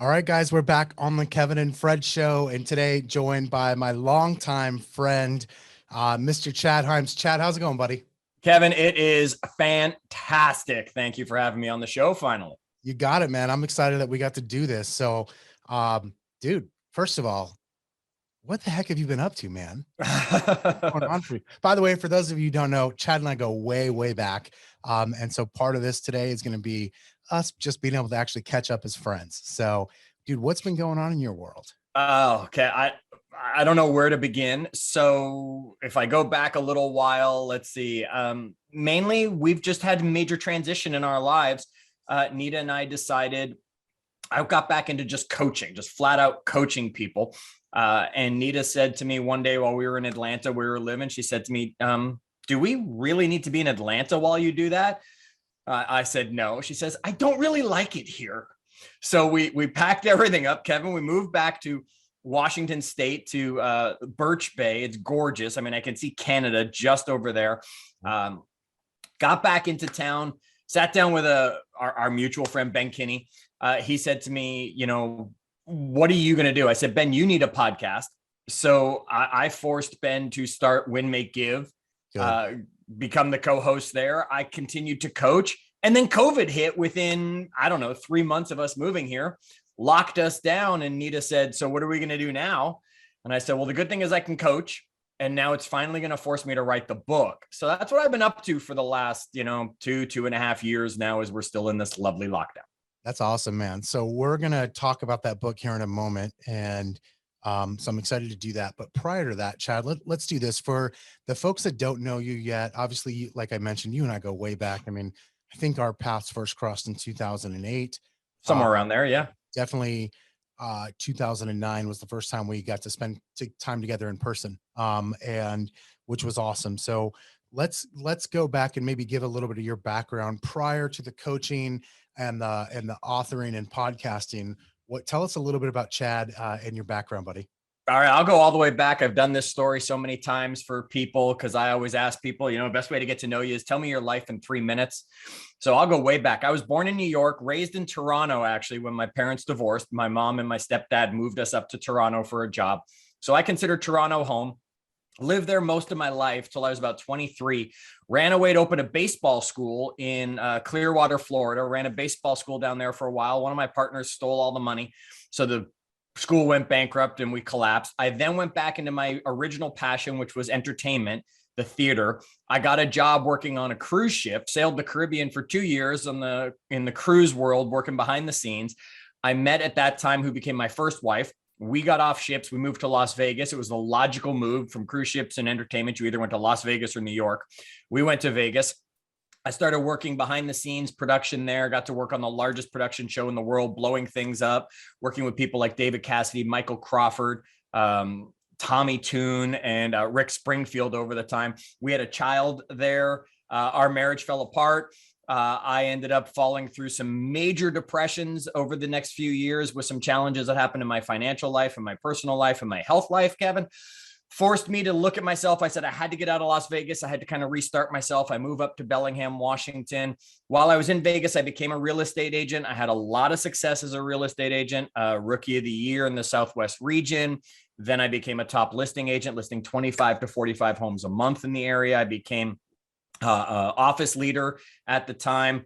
All right, guys, we're back on the Kevin and Fred show, and today joined by my longtime friend, Mr. Chad Hyams. Chad, how's it going, buddy? Kevin, it is fantastic. Thank you for having me on the show finally. You got it, man. I'm excited that we got to do this. So, dude, first of all, what the heck have you been up to, man? What's going on for you? By the way, for those of you who don't know, Chad and I go way, way back. And so part of this today is going to be us just being able to actually catch up as friends. So, dude, what's been going on in your world? Oh, okay. I don't know where to begin. So if I go back a little while, let's see. Mainly, we've just had major transition in our lives. Nita and I decided I got back into just coaching, just flat out coaching people. And Nita said to me one day while we were in Atlanta, we were living, she said to me, do we really need to be in Atlanta while you do that? I said, no. She says, I don't really like it here. So we packed everything up, Kevin. We moved back to Washington State to Birch Bay. It's gorgeous. I mean, I can see Canada just over there. Got back into town, sat down with our mutual friend, Ben Kinney. He said to me, what are you going to do? I said, Ben, you need a podcast. So I forced Ben to start Win, Make, Give, become the co-host there. I continued to coach. And then COVID hit within, 3 months of us moving here, locked us down. And Nita said, so what are we going to do now? And I said, well, the good thing is I can coach. And now it's finally going to force me to write the book. So that's what I've been up to for the last, 2.5 years now, as we're still in this lovely lockdown. That's awesome, man. So we're going to talk about that book here in a moment. And so I'm excited to do that. But prior to that, Chad, let's do this for the folks that don't know you yet. Obviously, like I mentioned, you and I go way back. I mean, I think our paths first crossed in 2008. Somewhere around there. Yeah, definitely. 2009 was the first time we got to spend time together in person. And which was awesome. So let's go back and maybe give a little bit of your background prior to the coaching and the authoring and podcasting. Tell us a little bit about Chad and your background, buddy. All right, I'll go all the way back. I've done this story so many times for people because I always ask people, best way to get to know you is tell me your life in 3 minutes. So I'll go way back. I was born in New York, raised in Toronto, actually, when my parents divorced. My mom and my stepdad moved us up to Toronto for a job. So I consider Toronto home. Lived there most of my life till I was about 23. Ran away to open a baseball school in Clearwater, Florida. Ran a baseball school down there for a while. One of my partners stole all the money. So the school went bankrupt and we collapsed. I then went back into my original passion, which was entertainment, the theater. I got a job working on a cruise ship, sailed the Caribbean for 2 years in the cruise world, working behind the scenes. I met at that time who became my first wife. We got off ships. We moved to Las Vegas. It was the logical move from cruise ships and entertainment. You either went to Las Vegas or New York. We went to Vegas. I started working behind the scenes production there, got to work on the largest production show in the world, blowing things up, working with people like David Cassidy, Michael Crawford, Tommy Toon, and Rick Springfield over the time. We had a child there. Our marriage fell apart. I ended up falling through some major depressions over the next few years with some challenges that happened in my financial life and my personal life and my health life, Kevin. Forced me to look at myself. I said I had to get out of Las Vegas. I had to kind of restart myself. I moved up to Bellingham, Washington. While I was in Vegas, I became a real estate agent. I had a lot of success as a real estate agent, rookie of the year in the Southwest region. Then I became a top listing agent, listing 25 to 45 homes a month in the area. I became office leader at the time.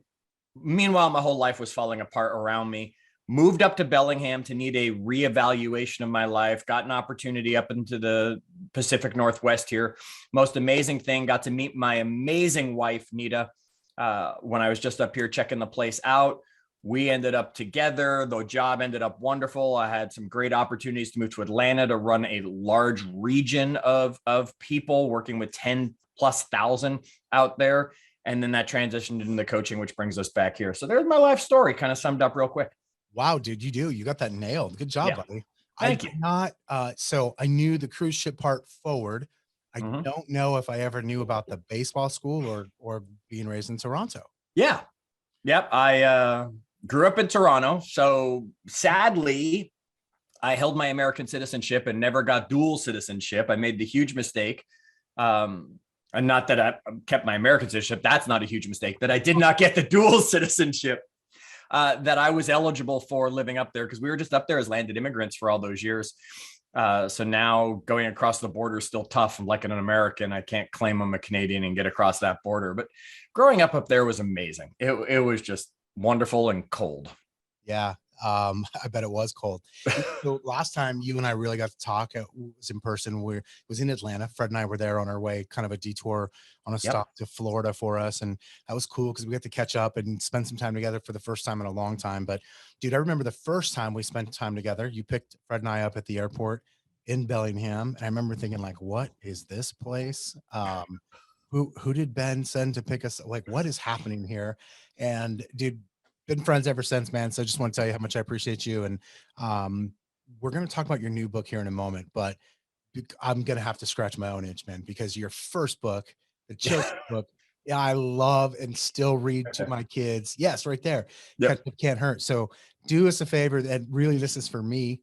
Meanwhile, my whole life was falling apart around me. Moved up to Bellingham to need a reevaluation of my life. Got an opportunity up into the Pacific Northwest here. Most amazing thing, got to meet my amazing wife, Nita, when I was just up here checking the place out. We ended up together. The job ended up wonderful. I had some great opportunities to move to Atlanta to run a large region of people, working with 10,000+ out there. And then that transitioned into the coaching, which brings us back here. So there's my life story, kind of summed up real quick. Wow, dude, you got that nailed. Good job, buddy. Thank you. So I knew the cruise ship part forward. I don't know if I ever knew about the baseball school or being raised in Toronto. Yeah. Yep. I grew up in Toronto. So sadly, I held my American citizenship and never got dual citizenship. I made the huge mistake. And not that I kept my American citizenship. That's not a huge mistake, that I did not get the dual citizenship. that I was eligible for living up there, because we were just up there as landed immigrants for all those years. So now going across the border is still tough. I'm like an American. I can't claim I'm a Canadian and get across that border. But growing up there was amazing. It was just wonderful and cold. Yeah. I bet it was cold. So last time you and I really got to talk, it was in person. It was in Atlanta. Fred and I were there on our way, kind of a detour on a stop to Florida for us. And that was cool because we got to catch up and spend some time together for the first time in a long time. But dude, I remember the first time we spent time together, you picked Fred and I up at the airport in Bellingham. And I remember thinking like, what is this place? Who did Ben send to pick us? Like, what is happening here? And dude, been friends ever since, man. So I just want to tell you how much I appreciate you. And we're going to talk about your new book here in a moment, but I'm going to have to scratch my own itch, man, because your first book, the children's book, yeah, I love and still read to my kids. Yes, right there. Ketchup Can't Hurt. So do us a favor, and really this is for me,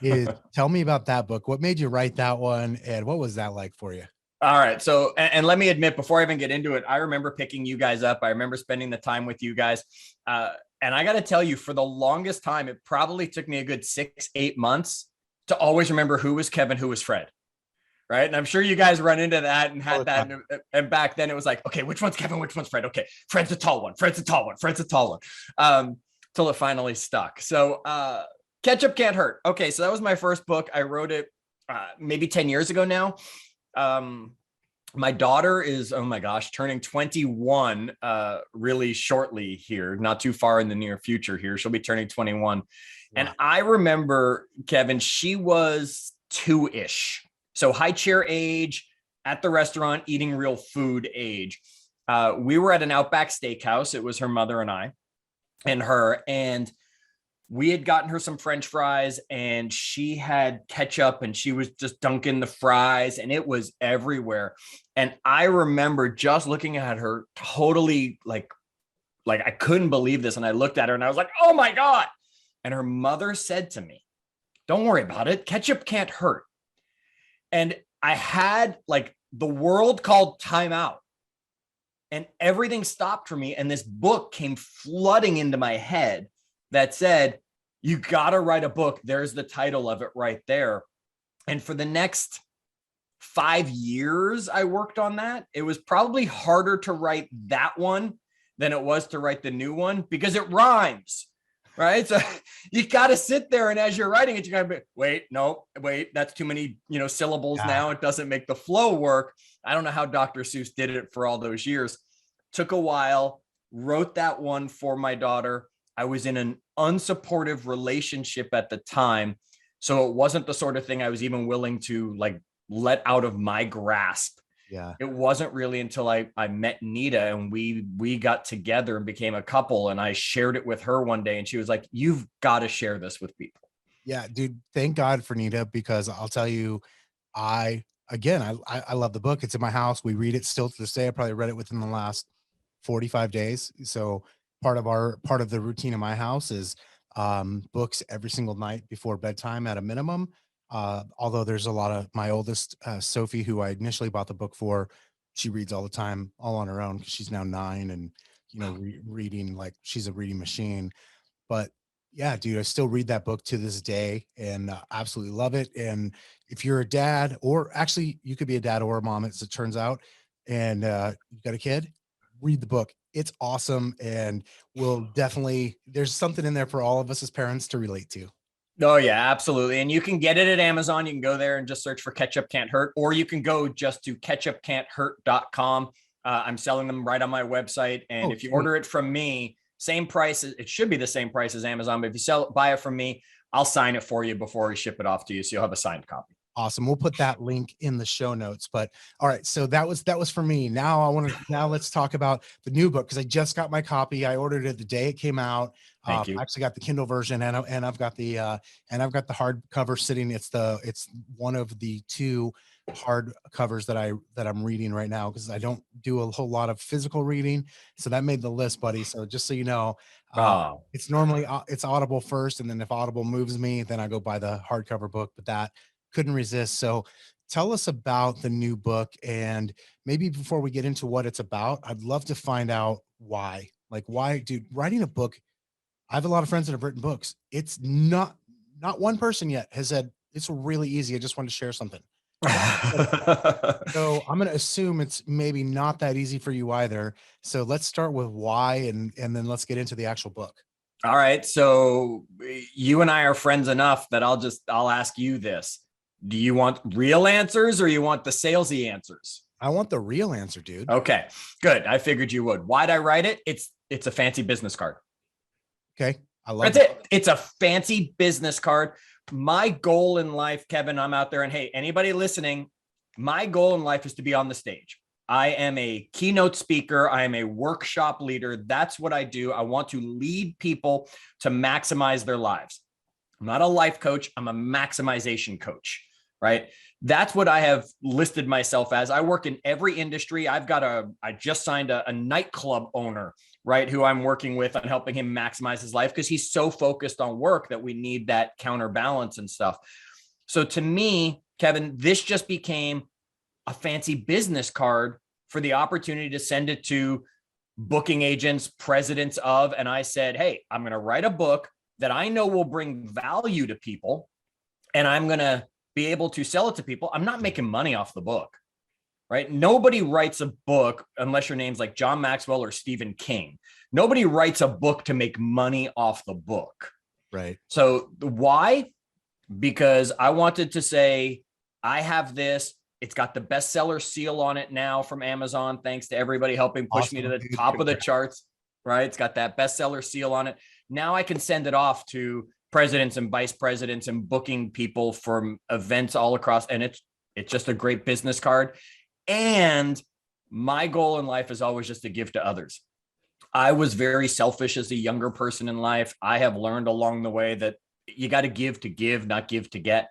is tell me about that book. What made you write that one? And what was that like for you? All right. So, and let me admit, before I even get into it, I remember picking you guys up. I remember spending the time with you guys. And I got to tell you, for the longest time, it probably took me a good 6-8 months to always remember who was Kevin, who was Fred. Right. And I'm sure you guys run into that and had that. And back then it was like, okay, which one's Kevin? Which one's Fred? Okay. Fred's a tall one. Fred's a tall one. Fred's a tall one. Till it finally stuck. So, Ketchup Can't Hurt. Okay. So that was my first book. I wrote it maybe 10 years ago now. My daughter is, oh my gosh, turning 21 really shortly here, not too far in the near future here. She'll be turning 21. Wow. And I remember, Kevin, she was 2-ish. So high chair age, at the restaurant, eating real food age. We were at an Outback Steakhouse. It was her mother and I and her, and we had gotten her some French fries, and she had ketchup, and she was just dunking the fries, and it was everywhere. And I remember just looking at her totally like I couldn't believe this. And I looked at her and I was like, oh my God. And her mother said to me, don't worry about it. Ketchup can't hurt. And I had like the world called timeout, and everything stopped for me. And this book came flooding into my head that said, you got to write a book. There's the title of it right there. And for the next 5 years, I worked on that. It was probably harder to write that one than it was to write the new one because it rhymes, right? So you got to sit there, and as you're writing it, you got to be, wait, that's too many, syllables now. It doesn't make the flow work. I don't know how Dr. Seuss did it for all those years. Took a while, wrote that one for my daughter. I was in an unsupportive relationship at the time. So it wasn't the sort of thing I was even willing to like let out of my grasp. Yeah. It wasn't really until I met Nita, and we got together and became a couple, and I shared it with her one day, and she was like, you've got to share this with people. Yeah, dude. Thank God for Nita, because I'll tell you, I love the book. It's in my house. We read it still to this day. I probably read it within the last 45 days. So part of the routine in my house is books every single night before bedtime at a minimum. Although there's a lot of my oldest, Sophie, who I initially bought the book for, she reads all the time, all on her own, because she's now 9 and, reading like she's a reading machine. But yeah, dude, I still read that book to this day and absolutely love it. And if you're a dad, or actually you could be a dad or a mom, as it turns out, and you've got a kid, read the book. It's awesome. And there's something in there for all of us as parents to relate to. Oh yeah, absolutely. And you can get it at Amazon. You can go there and just search for Ketchup Can't Hurt, or you can go just to ketchupcan'thurt.com. I'm selling them right on my website. And if you order it from me, same price. It should be the same price as Amazon, but if you buy it from me, I'll sign it for you before we ship it off to you. So you'll have a signed copy. Awesome. We'll put that link in the show notes. But all right, so that was for me. Now let's talk about the new book, because I just got my copy. I ordered it the day it came out. Thank you. I actually got the Kindle version, and I've got the hardcover sitting. It's one of the 2 hard covers that I'm reading right now, because I don't do a whole lot of physical reading. So that made the list, buddy. So just so you know, it's normally it's Audible first, and then if Audible moves me, then I go buy the hardcover book. But that couldn't resist. So tell us about the new book, and maybe before we get into what it's about, I'd love to find out why. Like, why, dude, writing a book I have a lot of friends that have written books. It's not one person yet has said it's really easy. I just wanted to share something. So I'm going to assume it's maybe not that easy for you either. So let's start with why, and then let's get into the actual book. All right. So you and I are friends enough that I'll ask you this. Do you want real answers or you want the salesy answers? I want the real answer, dude. Okay, good. I figured you would. Why'd I write it? It's a fancy business card. Okay. I love That's it. It's a fancy business card. My goal in life, Kevin, I'm out there, and hey, anybody listening, my goal in life is to be on the stage. I am a keynote speaker. I am a workshop leader. That's what I do. I want to lead people to maximize their lives. I'm not a life coach. I'm a maximization coach, right? That's what I have listed myself as. I work in every industry. I just signed a nightclub owner, right? Who I'm working with on helping him maximize his life because he's so focused on work that we need that counterbalance and stuff. So to me, Kevin, this just became a fancy business card for the opportunity to send it to booking agents, presidents of, and I said, hey, I'm going to write a book that I know will bring value to people, and I'm going to be able to sell it to people. I'm not making money off the book, right? Nobody writes a book unless your name's like John Maxwell or Stephen King. Nobody writes a book to make money off the book. Right. So why? Because I wanted to say, I have this. It's got the bestseller seal on it now from Amazon. Thanks to everybody helping push me to the top of the charts, right? It's got that bestseller seal on it. Now I can send it off to presidents and vice presidents and booking people from events all across. And it's just a great business card. And my goal in life is always just to give to others. I was very selfish as a younger person in life. I have learned along the way that you got to give, not give to get.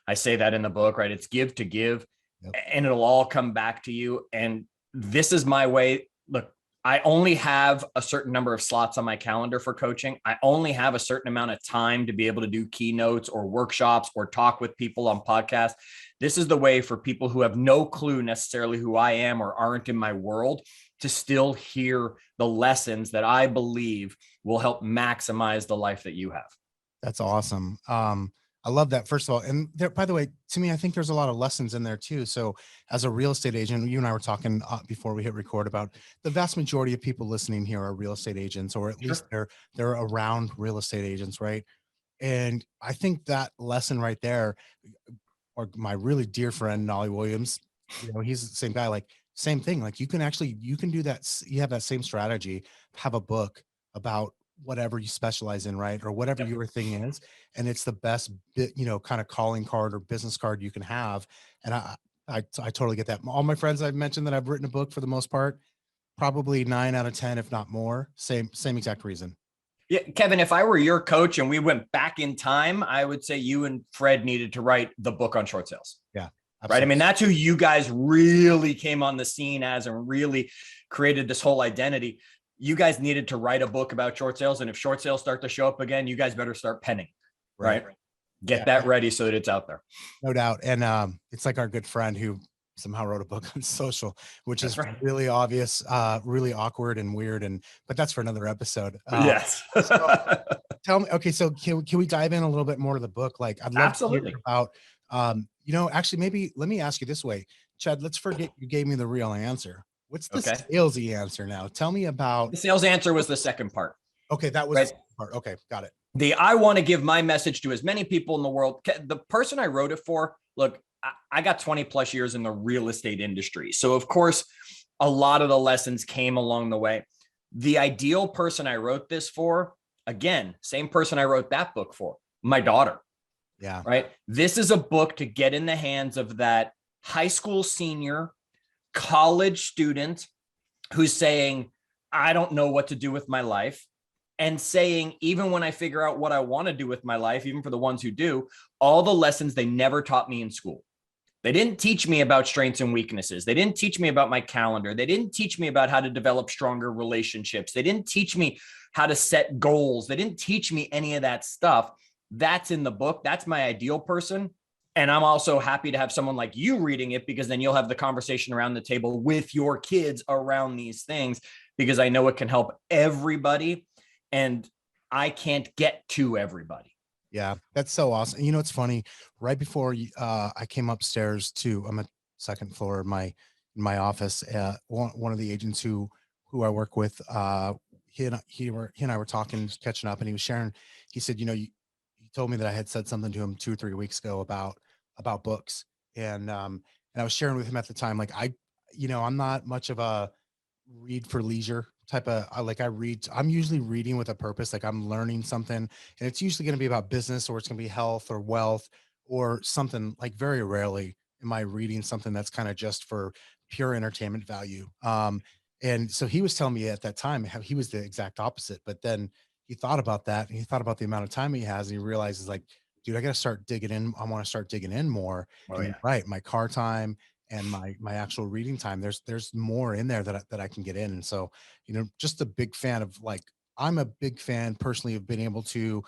I say that in the book, right? It's give to give, and it'll all come back to you. And this is my way. Look, I only have a certain number of slots on my calendar for coaching. I only have a certain amount of time to be able to do keynotes or workshops or talk with people on podcasts. This is the way for people who have no clue necessarily who I am or aren't in my world to still hear the lessons that I believe will help maximize the life that you have. That's awesome. I love that, first of all. And there, by the way, to me, I think there's a lot of lessons in there too. So as a real estate agent, you and I were talking before we hit record about the vast majority of people listening here are real estate agents, or at least they're around real estate agents, right? And I think that lesson right there, or my really dear friend, Nolly Williams, he's the same guy, like same thing. Like you can do that. You have that same strategy, have a book about whatever you specialize in, right? Or whatever your thing is. And it's the best kind of calling card or business card you can have. And I totally get that. All my friends I've mentioned that I've written a book, for the most part, probably 9 out of 10, if not more, same exact reason. Yeah, Kevin, if I were your coach and we went back in time, I would say you and Fred needed to write the book on short sales. Yeah. Absolutely. Right. I mean, that's who you guys really came on the scene as and really created this whole identity. You guys needed to write a book about short sales. And if short sales start to show up again, you guys better start penning, right? Get that ready so that it's out there. No doubt. And it's like our good friend who somehow wrote a book on social, which is really obvious, really awkward and weird. But that's for another episode. Yes. So tell me, okay, so can we dive in a little bit more to the book? Like I'd love to hear about, actually, maybe let me ask you this way, Chad, let's forget you gave me the real answer. What's the salesy answer now? Tell me about. The sales answer was the second part. Okay. That was the second part. Okay. Got it. I want to give my message to as many people in the world. The person I wrote it for, look, I got 20 plus years in the real estate industry. So of course, a lot of the lessons came along the way. The ideal person I wrote this for, again, same person I wrote that book for, my daughter. Yeah. Right. This is a book to get in the hands of that high school senior, college student who's saying, I don't know what to do with my life. And saying, even when I figure out what I want to do with my life, even for the ones who do, all the lessons they never taught me in school. They didn't teach me about strengths and weaknesses. They didn't teach me about my calendar. They didn't teach me about how to develop stronger relationships. They didn't teach me how to set goals. They didn't teach me any of that stuff. That's in the book. That's my ideal person. And I'm also happy to have someone like you reading it, because then you'll have the conversation around the table with your kids around these things, because I know it can help everybody. And I can't get to everybody. Yeah, that's so awesome. You know, it's funny. Right before I came upstairs I'm at second floor of my office. One of the agents who I work with, he and I were talking, just catching up, and he was sharing. He said, you know, he told me that I had said something to him 2 or 3 weeks ago about books, and I was sharing with him at the time, like I'm not much of a read for leisure type of I'm usually reading with a purpose, like I'm learning something, and it's usually going to be about business, or it's going to be health or wealth or something. Like very rarely am I reading something that's kind of just for pure entertainment value. And so he was telling me at that time how he was the exact opposite, but then he thought about that, and he thought about the amount of time he has, and he realizes, like, dude, I got to start digging in. I want to start digging in more. Oh And yeah. right, my car time and my actual reading time, there's more in there that I can get in. And so, just a big fan of, like, I'm a big fan personally of being able to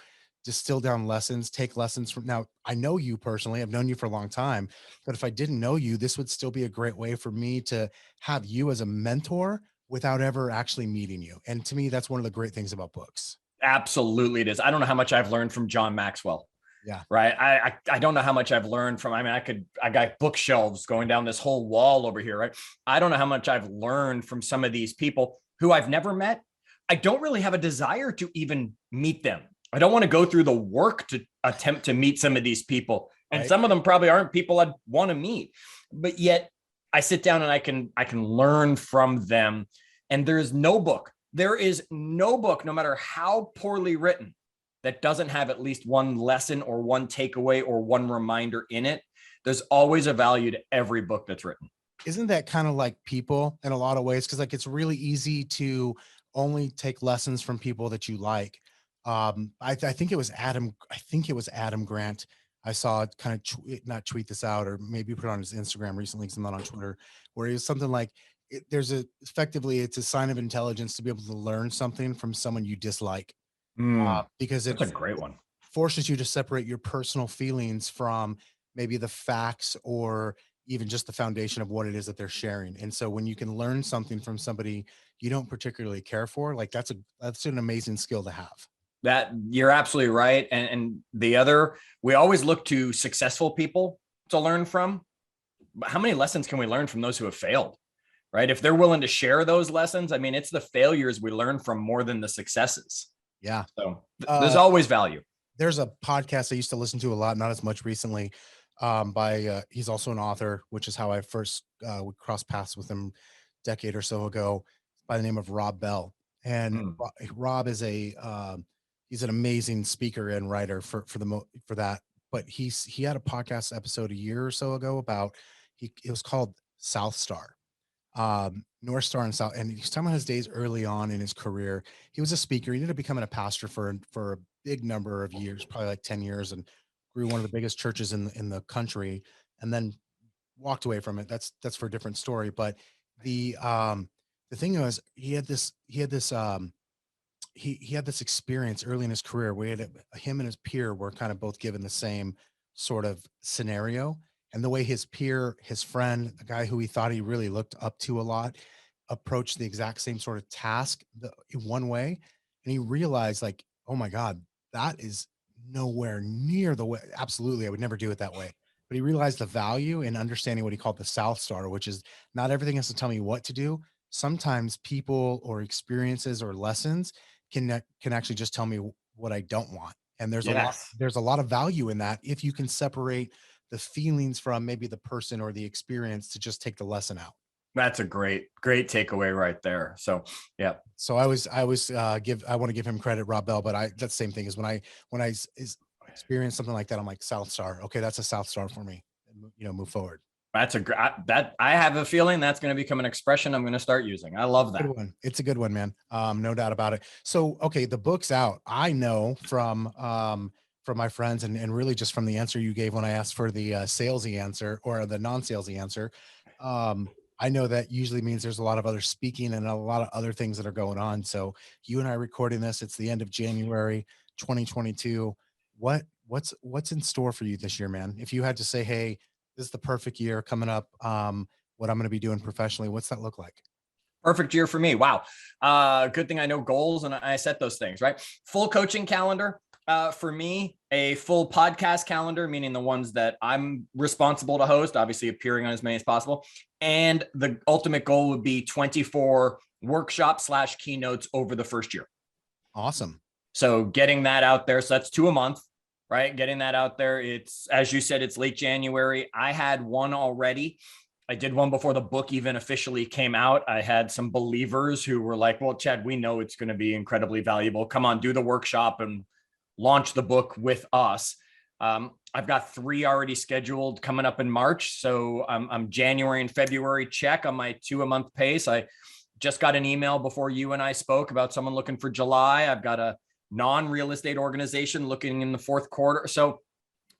distill down lessons, take lessons from. Now, I know you personally, I've known you for a long time, but if I didn't know you, this would still be a great way for me to have you as a mentor without ever actually meeting you. And to me, that's one of the great things about books. Absolutely it is. I don't know how much I've learned from John Maxwell. Yeah. Right. I don't know how much I've learned from, I got bookshelves going down this whole wall over here. Right. I don't know how much I've learned from some of these people who I've never met. I don't really have a desire to even meet them. I don't want to go through the work to attempt to meet some of these people. And Right. some of them probably aren't people I'd want to meet, but yet I sit down and I can learn from them. And there is no book, no matter how poorly written, that doesn't have at least one lesson or one takeaway or one reminder in it. There's always a value to every book that's written. Isn't that kind of like people in a lot of ways? Because, like, it's really easy to only take lessons from people that you like. I think it was Adam. I think it was Adam Grant. I saw it kind of not tweet this out, or maybe put it on his Instagram recently, because I'm not on Twitter, where he was something like, effectively, it's a sign of intelligence to be able to learn something from someone you dislike, because That's a great one. forces you to separate your personal feelings from maybe the facts, or even just the foundation of what it is that they're sharing. And so when you can learn something from somebody you don't particularly care for, like, that's an amazing skill to have. That you're absolutely right. And the other, we always look to successful people to learn from. But how many lessons can we learn from those who have failed? Right? If they're willing to share those lessons, I mean, it's the failures we learn from more than the successes. Yeah. So there's always value. There's a podcast I used to listen to a lot, not as much recently, by he's also an author, which is how I first would cross paths with him a decade or so ago, by the name of Rob Bell. And Rob is he's an amazing speaker and writer for that. But he had a podcast episode a year or so ago about, it was called South Star, North Star and South. And he's talking about his days early on in his career. He was a speaker. He ended up becoming a pastor for a big number of years, probably like 10 years, and grew one of the biggest churches in the country, and then walked away from it. That's for a different story. But the thing was, he had this experience early in his career where him and his peer were kind of both given the same sort of scenario. And the way his peer, his friend, the guy who he thought he really looked up to a lot, approached the exact same sort of task in one way. And he realized, like, oh my God, that is nowhere near the way. Absolutely, I would never do it that way. But he realized the value in understanding what he called the South Star, which is, not everything has to tell me what to do. Sometimes people or experiences or lessons can actually just tell me what I don't want. And there's a lot of value in that, if you can separate the feelings from maybe the person or the experience, to just take the lesson out. That's a great takeaway right there. So, yeah. So I want to give him credit, Rob Bell, but that's the same thing, is when I experience something like that, I'm like, South Star. Okay. That's a South Star for me. Move forward. That's I have a feeling that's going to become an expression I'm going to start using. I love that. Good one. It's a good one, man. No doubt about it. So, okay, the book's out. I know from my friends, and really just from the answer you gave when I asked for the salesy answer, or the non-salesy answer. I know that usually means there's a lot of other speaking and a lot of other things that are going on. So you and I are recording this, it's the end of January 2022. What's in store for you this year, man? If you had to say, hey, this is the perfect year coming up, what I'm going to be doing professionally, what's that look like? Perfect year for me. Wow. Good thing I know goals and I set those things, right? Full coaching calendar. For me, a full podcast calendar, meaning the ones that I'm responsible to host, obviously appearing on as many as possible. And the ultimate goal would be 24 workshops / keynotes over the first year. Awesome. So getting that out there. So that's 2 a month, right? Getting that out there. It's, as you said, it's late January. I had one already. I did one before the book even officially came out. I had some believers who were like, well, Chad, we know it's going to be incredibly valuable. Come on, do the workshop and launch the book with us. I've got 3 already scheduled coming up in March. So I'm January and February check on my 2 a month pace. I just got an email before you and I spoke about someone looking for July. I've got a non-real estate organization looking in the fourth quarter. So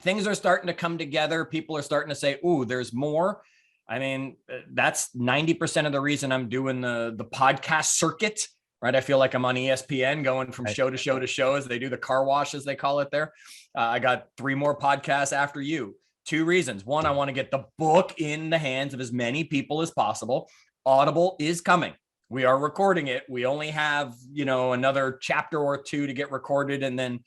things are starting to come together. People are starting to say, ooh, there's more. I mean, that's 90% of the reason I'm doing the podcast circuit, right? I feel like I'm on ESPN going from show to show to show as they do the car wash, as they call it there. I got 3 more podcasts after you. 2 reasons. One, I want to get the book in the hands of as many people as possible. Audible is coming. We are recording it. We only have, another chapter or 2 to get recorded, and then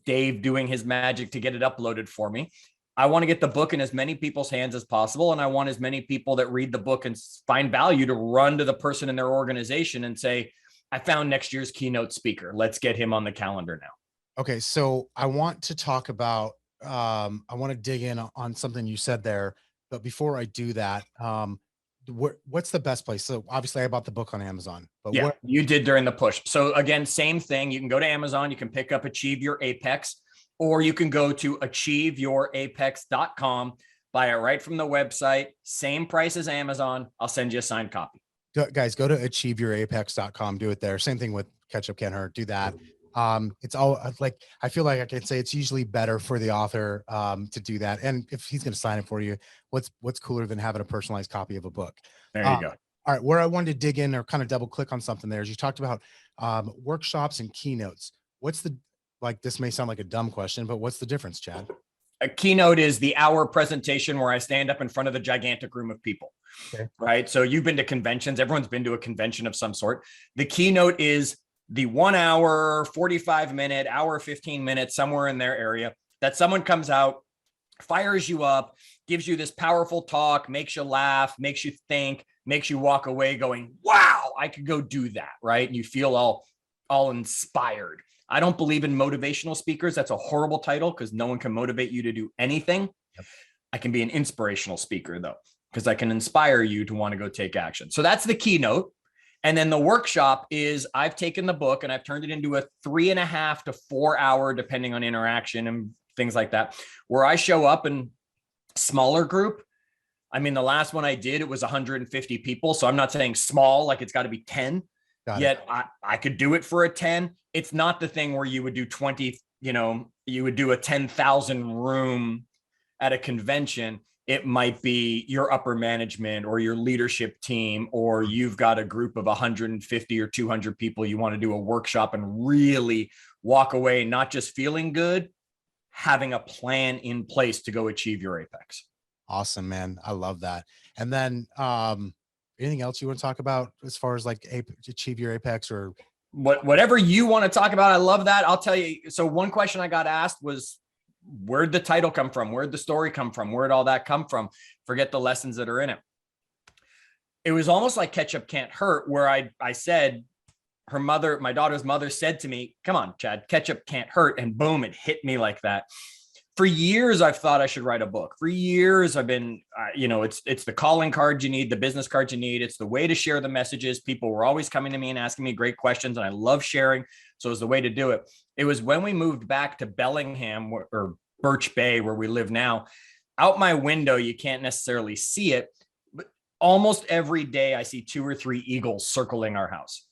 Dave doing his magic to get it uploaded for me. I want to get the book in as many people's hands as possible. And I want as many people that read the book and find value to run to the person in their organization and say, I found next year's keynote speaker. Let's get him on the calendar now. Okay. So I want to talk about, I want to dig in on something you said there, but before I do that, what's the best place? So obviously I bought the book on Amazon, but yeah, you did during the push. So again, same thing. You can go to Amazon, you can pick up Achieve Your Apex, or you can go to achieveyourapex.com, buy it right from the website, same price as Amazon. I'll send you a signed copy. Guys, go to achieveyourapex.com, do it there. Same thing with Ketchup Can't Hurt, do that. It's all like, I feel like I can say it's usually better for the author to do that. And if he's going to sign it for you, what's cooler than having a personalized copy of a book? There you go. All right. Where I wanted to dig in or kind of double click on something there is you talked about workshops and keynotes. This may sound like a dumb question, but what's the difference, Chad? A keynote is the hour presentation where I stand up in front of the gigantic room of people, right? So you've been to conventions. Everyone's been to a convention of some sort. The keynote is the 1 hour, 45 minute, hour, 15 minutes, somewhere in their area that someone comes out, fires you up, gives you this powerful talk, makes you laugh, makes you think, makes you walk away going, wow, I could go do that, right? And you feel all inspired. I don't believe in motivational speakers. That's a horrible title because no one can motivate you to do anything. Yep. I can be an inspirational speaker though, because I can inspire you to want to go take action. So that's the keynote. And then the workshop is I've taken the book and I've turned it into a 3.5 to 4 hour, depending on interaction and things like that, where I show up in smaller group. I mean, the last one I did, it was 150 people. So I'm not saying small, like it's got to be 10. Yet I could do it for a 10. It's not the thing where you would do 20, you would do a 10,000 room at a convention. It might be your upper management or your leadership team, or you've got a group of 150 or 200 people. You want to do a workshop and really walk away, not just feeling good, having a plan in place to go achieve your apex. Awesome, man. I love that. And then, anything else you want to talk about as far as like achieve your apex or whatever you want to talk about? I love that. I'll tell you. So one question I got asked was, where'd the title come from? Where'd the story come from? Where'd all that come from? Forget the lessons that are in it. It was almost like Ketchup Can't Hurt, where I said, my daughter's mother said to me, come on, Chad, ketchup can't hurt. And boom, it hit me like that. For years, I've thought I should write a book. For years, I've been, it's the calling card you need, the business card you need. It's the way to share the messages. People were always coming to me and asking me great questions, and I love sharing. So it was the way to do it. It was when we moved back to Bellingham or Birch Bay, where we live now. Out my window, you can't necessarily see it, but almost every day I see 2 or 3 eagles circling our house.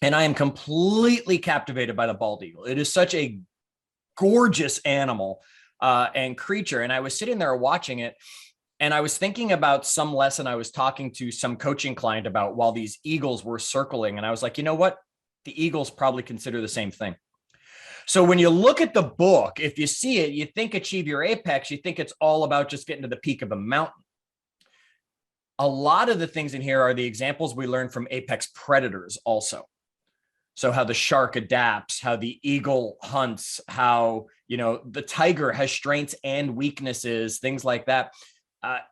And I am completely captivated by the bald eagle. It is such a gorgeous animal. And creature. And I was sitting there watching it, and I was thinking about some lesson I was talking to some coaching client about while these eagles were circling. And I was like, you know what? The eagles probably consider the same thing. So when you look at the book, if you see it, you think Achieve Your Apex, you think it's all about just getting to the peak of a mountain. a lot of the things in here are the examples we learned from apex predators also. So how the shark adapts, how the eagle hunts, how, the tiger has strengths and weaknesses, things like that.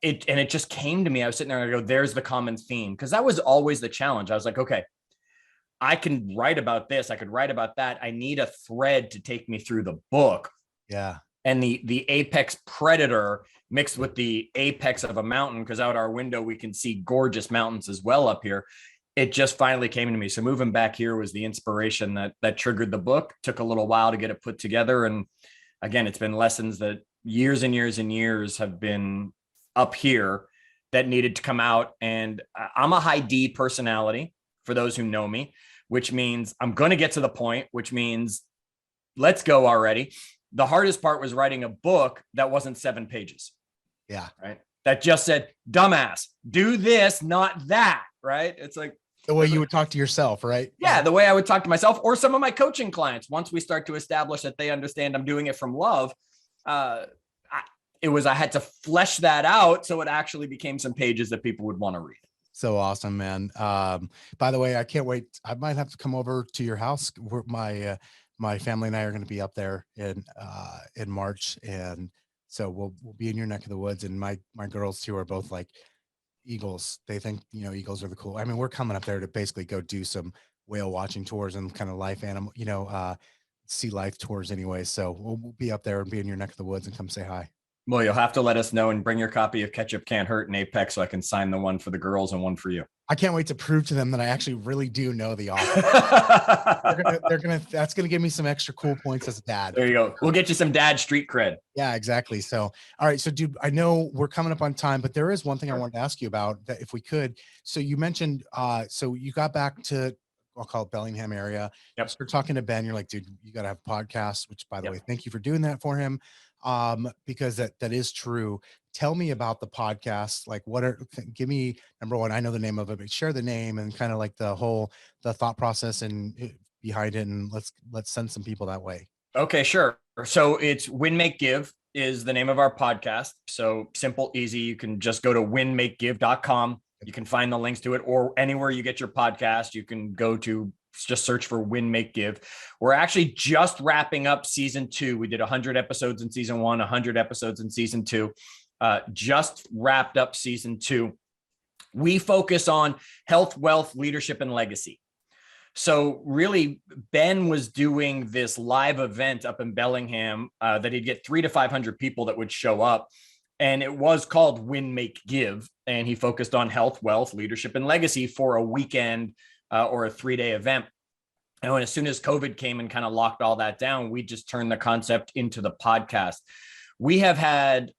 It just came to me. I was sitting there and I go, there's the common theme. Because that was always the challenge. I was like, okay, I can write about this. I could write about that. I need a thread to take me through the book. Yeah. And the apex predator mixed with the apex of a mountain, because out our window, we can see gorgeous mountains as well up here. It just finally came to me. So moving back here was the inspiration that triggered the book. Took a little while to get it put together. And again, it's been lessons that years and years and years have been up here that needed to come out. And I'm a high D personality for those who know me, which means I'm going to get to the point, which means let's go already. The hardest part was writing a book that wasn't 7 pages. Yeah. Right. That just said, dumbass, do this, not that. Right. It's like the way you would talk to yourself, right? Yeah. The way I would talk to myself or some of my coaching clients. Once we start to establish that they understand I'm doing it from love, I had to flesh that out. So it actually became some pages that people would want to read. So awesome, man. By the way, I can't wait. I might have to come over to your house. My family and I are going to be up there in March. And so we'll be in your neck of the woods. And my girls too are both like eagles. They think, eagles are the cool. I mean, we're coming up there to basically go do some whale watching tours and kind of life animal, sea life tours anyway. So we'll be up there and be in your neck of the woods and come say hi. Well, you'll have to let us know and bring your copy of Ketchup Can't Hurt and Apex so I can sign the one for the girls and one for you. I can't wait to prove to them that I actually really do know the author. That's gonna give me some extra cool points as a dad. There you go. We'll get you some dad street cred. Yeah, exactly. So, all right. So, dude, I know we're coming up on time, but there is one thing I wanted to ask you about that if we could. So you mentioned, so you got back to, I'll call it Bellingham area. Yep. So you're talking to Ben. You're like, dude, you got to have a podcast, which by the Yep. way, thank you for doing that for him. Because that is true. Tell me about the podcast. Like give me number one, I know the name of it, but share the name and kind of like the thought process and behind it. And let's send some people that way. Okay, sure. So it's Win, Make, Give is the name of our podcast. So simple, easy. You can just go to winmakegive.com. You can find the links to it, or anywhere you get your podcast, you can go to just search for Win, Make, Give. We're actually just wrapping up season 2. We did 100 episodes in season 1, 100 episodes in season 2. Just wrapped up season 2. We focus on health, wealth, leadership, and legacy. So really, Ben was doing this live event up in Bellingham that he'd get 300 to 500 people that would show up. And it was called Win, Make, Give. And he focused on health, wealth, leadership, and legacy for a weekend or a 3-day event. And as soon as COVID came and kind of locked all that down, we just turned the concept into the podcast. We have had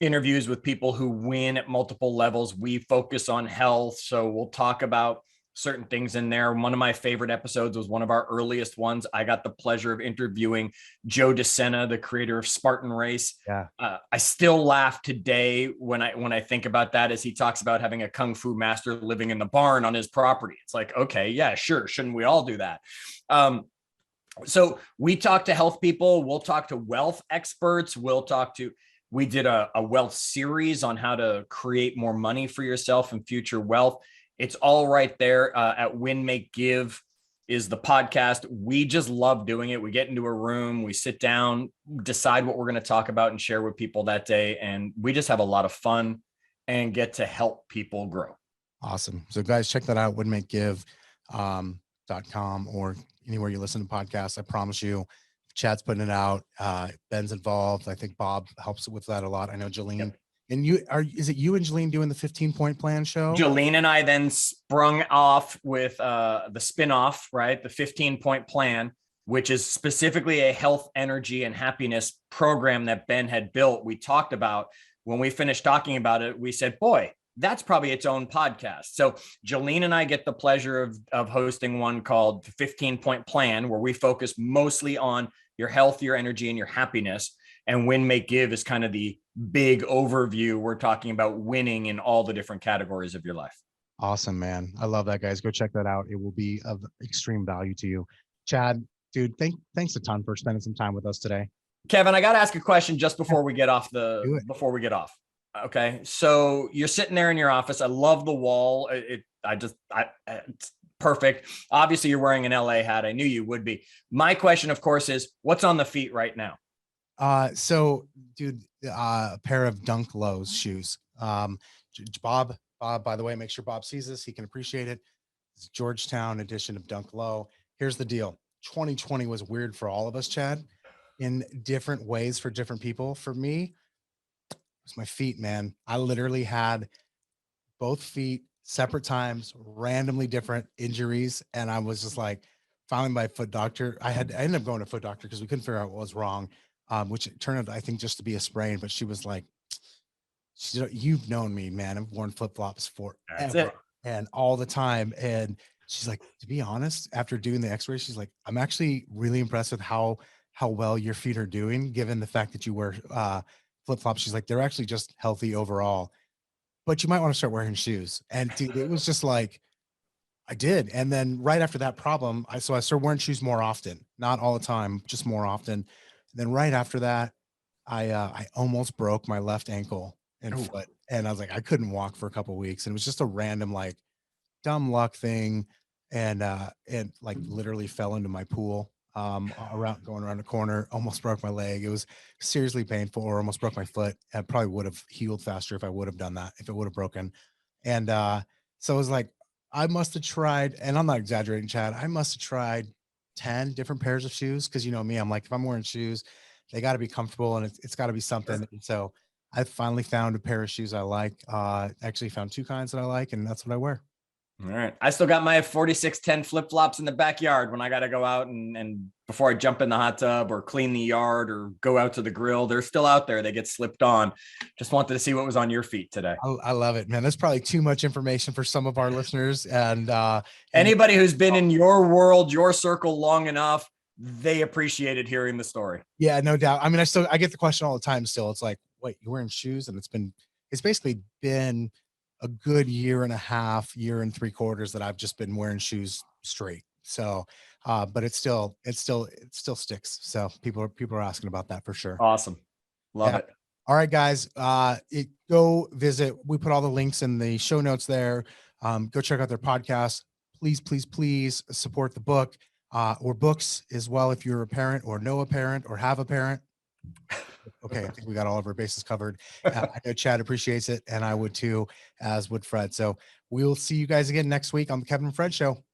interviews with people who win at multiple levels. We focus on health. So we'll talk about certain things in there. One of my favorite episodes was one of our earliest ones. I got the pleasure of interviewing Joe DeSena, the creator of Spartan Race. Yeah. I still laugh today when I think about that, as he talks about having a Kung Fu master living in the barn on his property. It's like, okay, yeah, sure. Shouldn't we all do that? So we talk to health people. We'll talk to wealth experts. We did a wealth series on how to create more money for yourself and future wealth. It's all right there at Win, Make, Give is the podcast. We just love doing it. We get into a room, we sit down, decide what we're going to talk about and share with people that day. And we just have a lot of fun and get to help people grow. Awesome. So guys, check that out. winmakegive.com or anywhere you listen to podcasts. I promise you, Chad's putting it out. Ben's involved. I think Bob helps with that a lot. I know Jolene. Yep. And is it you and Jolene doing the 15-point plan show? Jolene and I then sprung off with the spinoff, right? The 15-point plan, which is specifically a health, energy, and happiness program that Ben had built. We talked about when we finished talking about it, we said, boy, that's probably its own podcast. So Jolene and I get the pleasure of hosting one called the 15-point plan, where we focus mostly on your health, your energy, and your happiness. And Win, Make, Give is kind of the big overview. We're talking about winning in all the different categories of your life. Awesome, man. I love that, guys. Go check that out. It will be of extreme value to you. Chad, dude, thanks a ton for spending some time with us today. Kevin, I got to ask a question just before we get off Okay. So you're sitting there in your office. I love the wall. It's perfect. Obviously you're wearing an LA hat. I knew you would be. My question, of course, is what's on the feet right now? So dude, a pair of Dunk Lows shoes. Bob, by the way, make sure Bob sees this. He can appreciate it. It's Georgetown edition of Dunk Low. Here's the deal. 2020 was weird for all of us, Chad, in different ways for different people. For me, it was my feet, man. I literally had both feet separate times, randomly different injuries. And I was just like, finally my foot doctor, I ended up going to foot doctor because we couldn't figure out what was wrong. Which it turned out, I think, just to be a sprain, but she was like, you've known me, man. I've worn flip-flops That's forever it. and all the time. And she's like, to be honest, after doing the x-ray, she's like, I'm actually really impressed with how well your feet are doing, given the fact that you wear flip-flops. She's like, they're actually just healthy overall, but you might want to start wearing shoes. And dude, it was just like, I did. And then right after that problem, I started wearing shoes more often, not all the time, just more often. And then right after that, I almost broke my left ankle and Ooh. foot. And I was like, I couldn't walk for a couple of weeks. And it was just a random, like, dumb luck thing. And like literally fell into my pool, around going around the corner, almost broke my leg. It was seriously painful, or almost broke my foot. I probably would have healed faster if I would have done that, if it would have broken. And so it was like, I must have tried, and I'm not exaggerating, Chad. I must have tried 10 different pairs of shoes. Cause you know me, I'm like, if I'm wearing shoes, they got to be comfortable, and it's got to be something. And so I finally found a pair of shoes I like. Actually found two kinds that I like, and that's what I wear. All right. I still got my 4610 flip flops in the backyard when I got to go out and before I jump in the hot tub or clean the yard or go out to the grill. They're still out there. They get slipped on. Just wanted to see what was on your feet today. I love it, man. That's probably too much information for some of our listeners. And Anybody who's been in your world, your circle long enough, they appreciated hearing the story. yeah, no doubt. I mean, I get the question all the time still. It's like, wait, you're wearing shoes? And it's basically been a good year and a half, year and 3/4 that I've just been wearing shoes straight. So, but it still sticks. So people are asking about that for sure. Awesome. Love Yeah. it. All right, guys. Go visit. We put all the links in the show notes there. Go check out their podcast. Please, please, please support the book, or books as well if you're a parent or know a parent or have a parent. Okay, I think we got all of our bases covered. I know Chad appreciates it, and I would too, as would Fred. So we'll see you guys again next week on the Kevin and Fred Show.